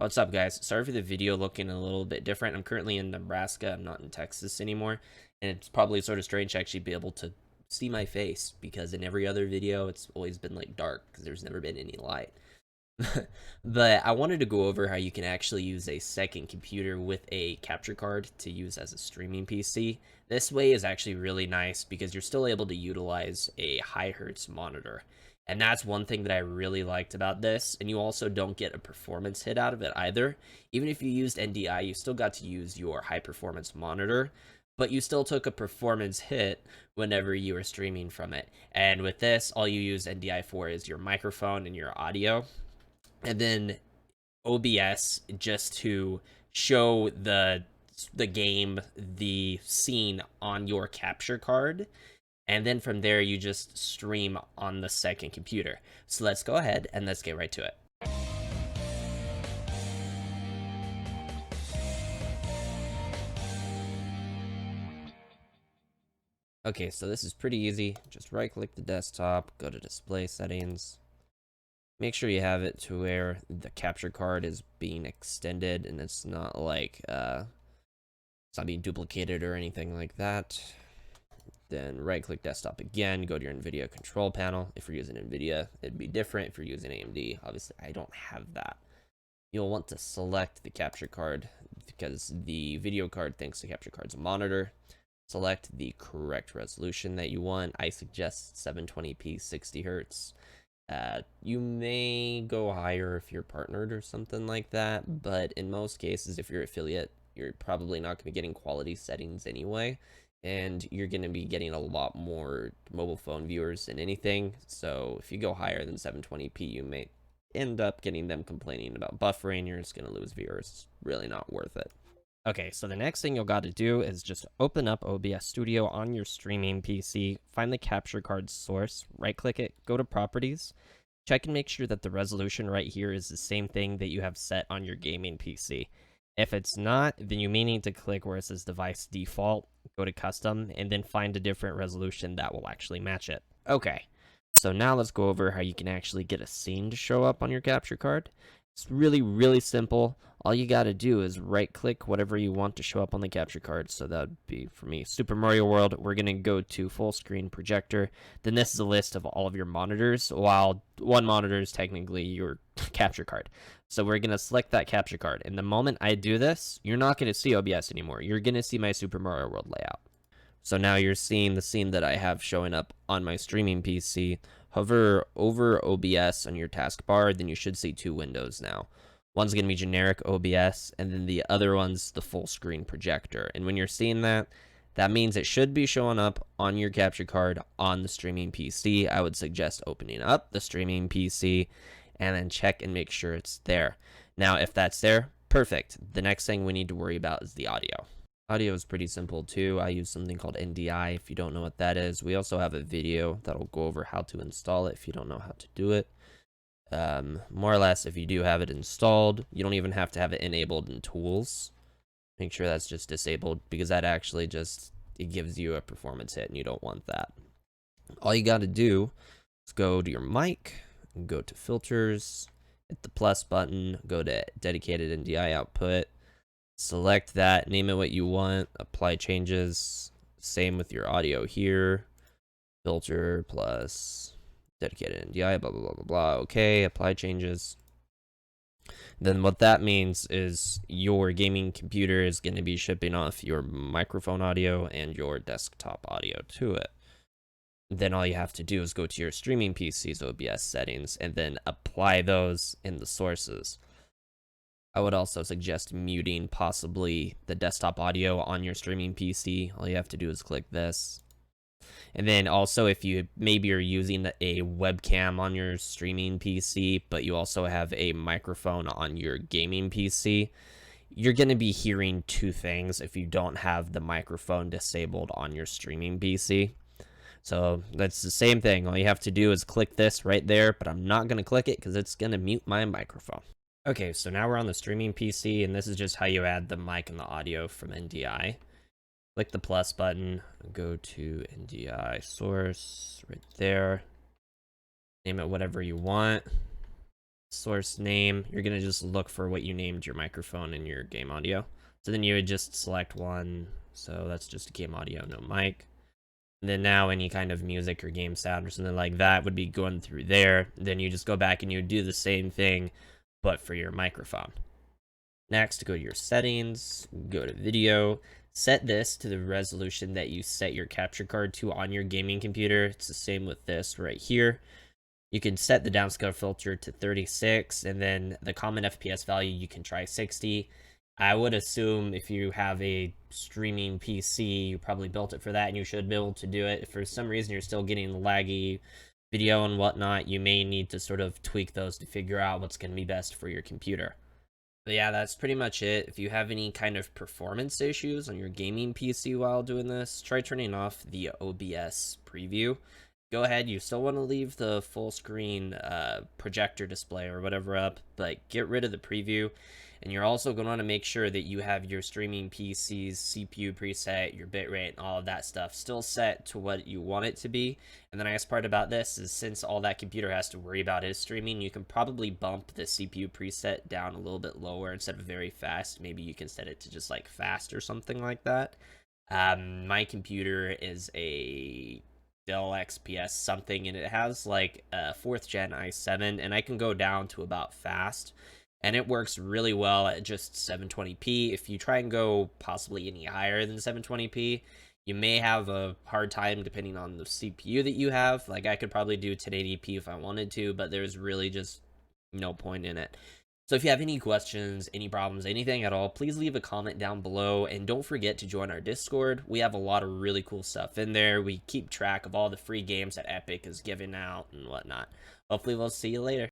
What's up, guys? Sorry for the video looking a little bit different. I'm currently in Nebraska. I'm not in Texas anymore. And it's probably sort of strange to actually be able to see my face because in every other video, it's always been like dark because there's never been any light. But I wanted to go over how you can actually use a second computer with a capture card to use as a streaming PC. This way is actually really nice because you're still able to utilize a high hertz monitor. And that's one thing that I really liked about this. And you also don't get a performance hit out of it either. Even if you used NDI, you still got to use your high performance monitor, but you still took a performance hit whenever you were streaming from it. And with this, all you use NDI for is your microphone and your audio. And then OBS just to show the game, the scene on your capture card. And then from there, you just stream on the second computer. So let's go ahead and let's get right to it. Okay, so this is pretty easy. Just right click the desktop, go to display settings. Make sure you have it to where the capture card is being extended and it's not like it's not being duplicated or anything like that. Then right click desktop again, go to your NVIDIA control panel. If you're using NVIDIA, it'd be different. If you're using AMD, obviously I don't have that. You'll want to select the capture card because the video card thinks the capture card's a monitor. Select the correct resolution that you want. I suggest 720p 60 hertz. You may go higher if you're partnered or something like that, but in most cases, if you're affiliate, you're probably not going to be getting quality settings anyway, and you're going to be getting a lot more mobile phone viewers than anything. So if you go higher than 720p, you may end up getting them complaining about buffering. You're just going to lose viewers. It's really not worth it. Okay, so the next thing you'll got to do is just open up OBS Studio on your streaming PC, find the capture card source, right click it, go to properties, check and make sure that the resolution right here is the same thing that you have set on your gaming PC. If it's not, then you may need to click where it says device default, go to custom, and then find a different resolution that will actually match it. Okay, so now let's go over how you can actually get a scene to show up on your capture card. It's really simple. All you got to do is right click whatever you want to show up on the capture card. So that would be, for me, Super Mario World. We're going to go to full screen projector. Then this is a list of all of your monitors, while one monitor is technically your capture card. So we're going to select that capture card. And the moment I do this, you're not going to see OBS anymore. You're going to see my Super Mario World layout. So now you're seeing the scene that I have showing up on my streaming PC. Hover over OBS on your taskbar, then you should see two windows now. One's going to be generic OBS, and then the other one's the full screen projector. And when you're seeing that, that means it should be showing up on your capture card on the streaming PC. I would suggest opening up the streaming PC and then check and make sure it's there. Now, if that's there, perfect. The next thing we need to worry about is the audio. Audio is pretty simple too. I use something called NDI if you don't know what that is. We also have a video that'll go over how to install it if you don't know how to do it. More or less, if you do have it installed, you don't even have to have it enabled in tools. Make sure that's just disabled because that actually just, it gives you a performance hit and you don't want that. All you got to do is go to your mic, go to filters, hit the plus button, go to dedicated NDI output. Select that, name it what you want, apply changes. Same with your audio here. Filter plus dedicated NDI, blah, blah, blah, blah, blah. Okay, apply changes. Then what that means is your gaming computer is going to be shipping off your microphone audio and your desktop audio to it. Then all you have to do is go to your streaming PC's OBS settings and then apply those in the sources. I would also suggest muting possibly the desktop audio on your streaming PC. All you have to do is click this. And then also if you maybe are using a webcam on your streaming PC, but you also have a microphone on your gaming PC, you're going to be hearing two things if you don't have the microphone disabled on your streaming PC. So that's the same thing. All you have to do is click this right there, but I'm not going to click it because it's going to mute my microphone. Okay, so now we're on the streaming PC, and this is just how you add the mic and the audio from NDI. Click the plus button, go to NDI source right there. Name it whatever you want. source name, you're going to just look for what you named your microphone in your game audio. So then you would just select one. So that's just a game audio, no mic. And then now any kind of music or game sound or something like that would be going through there. Then you just go back and you do the same thing, but for your microphone. Next, go to your settings, go to video, set this to the resolution that you set your capture card to on your gaming computer. It's the same with this right here. You can set the downscale filter to 36, and then the common FPS value, you can try 60. I would assume if you have a streaming PC, you probably built it for that, and you should be able to do it. If for some reason you're still getting laggy video and whatnot, you may need to sort of tweak those to figure out what's going to be best for your computer. But yeah, that's pretty much it. If you have any kind of performance issues on your gaming PC while doing this, try turning off the OBS preview. Go ahead, you still want to leave the full screen projector display or whatever up, but get rid of the preview. And you're also going to want to make sure that you have your streaming PC's CPU preset, your bitrate, and all of that stuff still set to what you want it to be. And the nice part about this is since all that computer has to worry about is streaming, you can probably bump the CPU preset down a little bit lower instead of very fast. Maybe you can set it to just like fast or something like that. My computer is a Dell XPS something, and it has like a 4th gen i7, and I can go down to about fast, and it works really well at just 720p. If you try and go possibly any higher than 720p, you may have a hard time depending on the CPU that you have. Like I could probably do 1080p if I wanted to, but there's really just no point in it. So if you have any questions, any problems, anything at all, please leave a comment down below, and don't forget to join our Discord. We have a lot of really cool stuff in there. We keep track of all the free games that Epic is giving out and whatnot. Hopefully we'll see you later.